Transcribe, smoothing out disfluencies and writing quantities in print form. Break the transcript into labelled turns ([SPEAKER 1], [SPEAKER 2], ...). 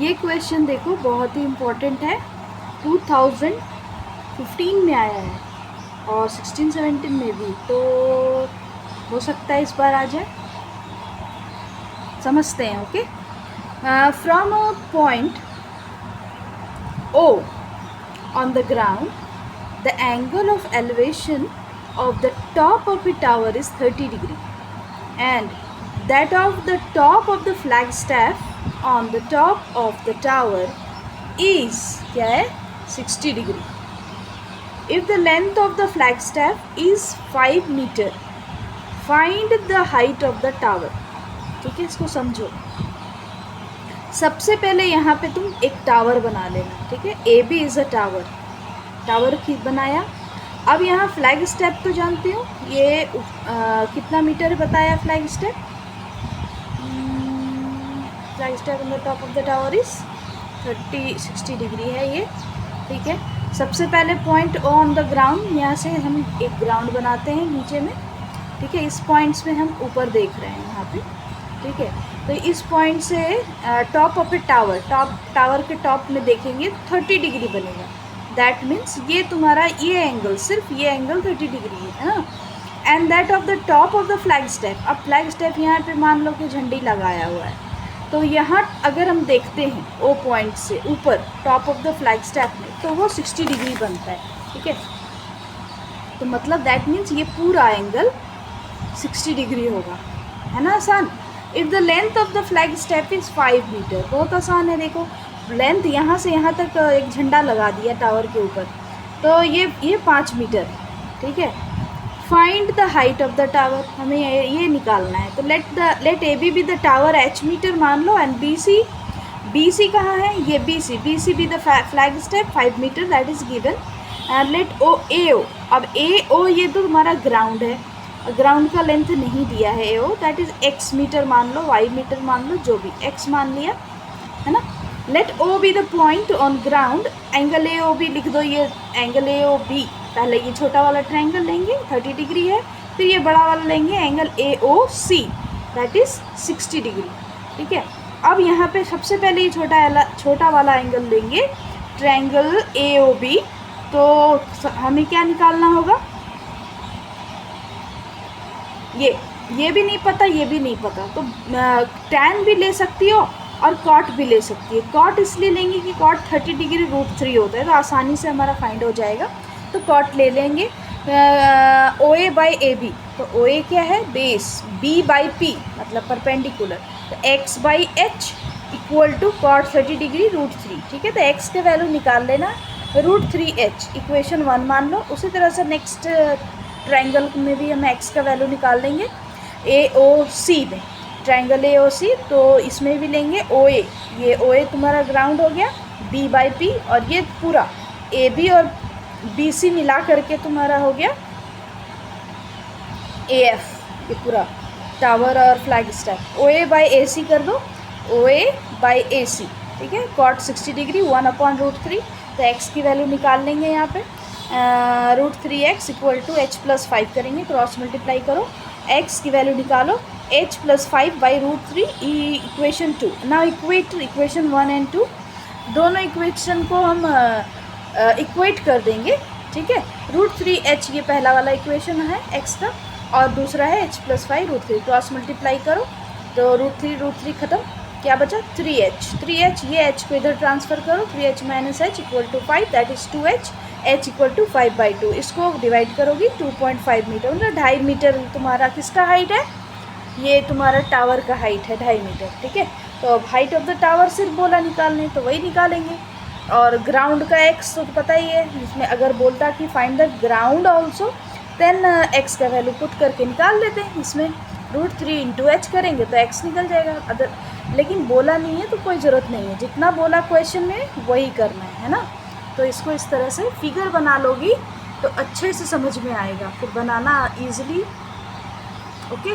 [SPEAKER 1] ये क्वेश्चन देखो बहुत ही इम्पोर्टेंट है, 2015 में आया है और 16-17 में भी, तो हो सकता है इस बार आ जाए। समझते हैं। Okay, from a point O on the ground, the angle of elevation of the top of the tower is 30 degree and that of the top of the flagstaff on the top of the tower is क्या है 60 degree. If the length of the flagstaff is 5 meter, find the height of the tower. ठीक है, इसको समझो। सबसे पहले यहाँ पे तुम एक टावर बना लेना, ठीक है। A B is a tower, tower बनाया। अब यहाँ फ्लैग स्टेप तो जानते हो, ये कितना मीटर बताया flag step? Flag step on the top of the tower is 60 degree है ये, ठीक है। सबसे पहले point O on the ground, यहाँ से हम एक ग्राउंड बनाते हैं नीचे में, ठीक है। इस पॉइंट्स में हम ऊपर देख रहे हैं यहाँ पे, ठीक है। तो इस पॉइंट से top of A tower, tower के टॉप में देखेंगे 30 डिग्री बनेगा। दैट मीन्स ये तुम्हारा ये एंगल, सिर्फ ये एंगल 30 डिग्री है ना। And that of the top of the flag step, अब फ्लैग स्टेप यहाँ पे मान लो कि झंडी लगाया हुआ है, तो यहाँ अगर हम देखते हैं ओ पॉइंट से ऊपर top of the flag step में, तो वो 60 डिग्री बनता है, ठीक है। तो मतलब दैट मीन्स ये पूरा एंगल 60 डिग्री होगा, है ना। आसान। If the length of the flag step is 5 metre, बहुत आसान है। देखो लेंथ यहाँ से यहाँ तक एक झंडा लगा दिया टावर के ऊपर, तो ये 5 मीटर, ठीक है। Find the height of the tower, हमें ये निकालना है। तो let A B the tower h metre मान लो, एंड बी सी कहाँ है? ये B C be the flag staff 5 metre, that is given. And let O A O, अब ए ओ ये तो तुम्हारा ग्राउंड है, ग्राउंड का लेंथ नहीं दिया है ए ओ, दैट इज़ x मीटर मान लो, y मीटर मान लो, जो भी x मान लिया, है ना। Let O be the point on ground, angle A O B लिख दो, ये एंगल ए ओ बी, पहले ये छोटा वाला ट्रायंगल लेंगे 30 डिग्री है, फिर ये बड़ा वाला लेंगे angle A O C, that is 60 degree, ठीक है। अब यहाँ पे सबसे पहले ये छोटा वाला एंगल लेंगे, ट्रायंगल ए ओ बी, तो हमें क्या निकालना होगा? ये भी नहीं पता, ये भी नहीं पता, तो tan भी ले सकती हो और cot भी ले सकती है। cot इसलिए लेंगे कि cot 30 डिग्री √3 होता है, तो आसानी से हमारा फाइंड हो जाएगा, तो cot ले लेंगे। OA बाई AB, तो OA क्या है? बेस, B बाई P मतलब परपेंडिकुलर, तो x by h equal to cot 30 degree √3, ठीक है। तो x के वैल्यू निकाल लेना, √3h इक्वेशन 1 मान लो। उसी तरह से नेक्स्ट ट्रायंगल में भी हम x का वैल्यू निकाल लेंगे, AOC में, ट्रायंगल AOC, तो इसमें भी लेंगे OA, ये OA तुम्हारा ग्राउंड हो गया, B बाई P, और ये पूरा AB और BC मिला करके तुम्हारा हो गया AF, ये पूरा टावर और flag step. OA by AC कर दो, OA बाई AC, ठीक है। cot 60 डिग्री 1/√3, तो x की वैल्यू निकाल लेंगे यहाँ पे, √3x इक्वल टू h + 5 करेंगे, क्रॉस मल्टीप्लाई करो, x की वैल्यू निकालो, h + 5 by √3, equation 2। Now equate equation 1 and 2, दोनों इक्वेशन को हम इक्वेट कर देंगे, ठीक है। √3h ये पहला वाला इक्वेशन है x का, और दूसरा है h + 5 √3, क्रॉस मल्टीप्लाई करो, तो √3 ख़त्म, क्या बचा? 3h, ये h को इधर ट्रांसफ़र करो, 3h - h equal to 5, that is 2h, h equal to 5/2, इसको डिवाइड करोगी 2.5 मीटर, मतलब 2.5 मीटर तुम्हारा किसका हाइट है? ये तुम्हारा टावर का हाइट है 2.5 मीटर, ठीक है। तो अब हाइट ऑफ द टावर सिर्फ बोला निकालने, तो वही निकालेंगे। और ग्राउंड का x तो पता ही है, जिसमें अगर बोलता कि find the ground also, then x का वैल्यू पुट करके निकाल लेते हैं। इसमें √3 × h करेंगे तो x निकल जाएगा। अदर लेकिन बोला नहीं है तो कोई ज़रूरत नहीं है, जितना बोला क्वेश्चन में वही करना है ना। तो इसको इस तरह से फिगर बना लोगी तो अच्छे से समझ में आएगा, फिर बनाना ईजिली। ओके।